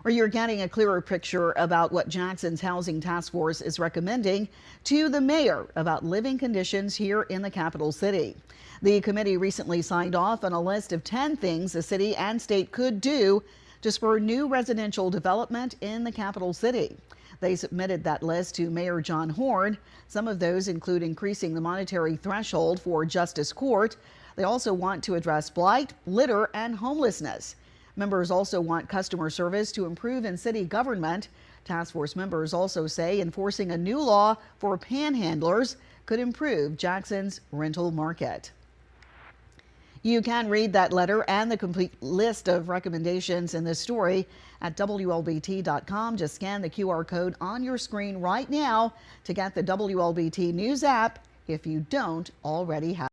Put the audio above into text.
Or you're getting a clearer picture about what Jackson's Housing Task Force is recommending to the mayor about living conditions here in the capital city. The committee recently signed off on a list of 10 things the city and state could do to spur new residential development in the capital city. They submitted that list to Mayor John Horn. Some of those include increasing the monetary threshold for Justice Court. They also want to address blight, litter, and homelessness. Members also want customer service to improve in city government. Task force members also say enforcing a new law for panhandlers could improve Jackson's rental market. You can read that letter and the complete list of recommendations in this story at WLBT.com. Just scan the QR code on your screen right now to get the WLBT News app if you don't already have it.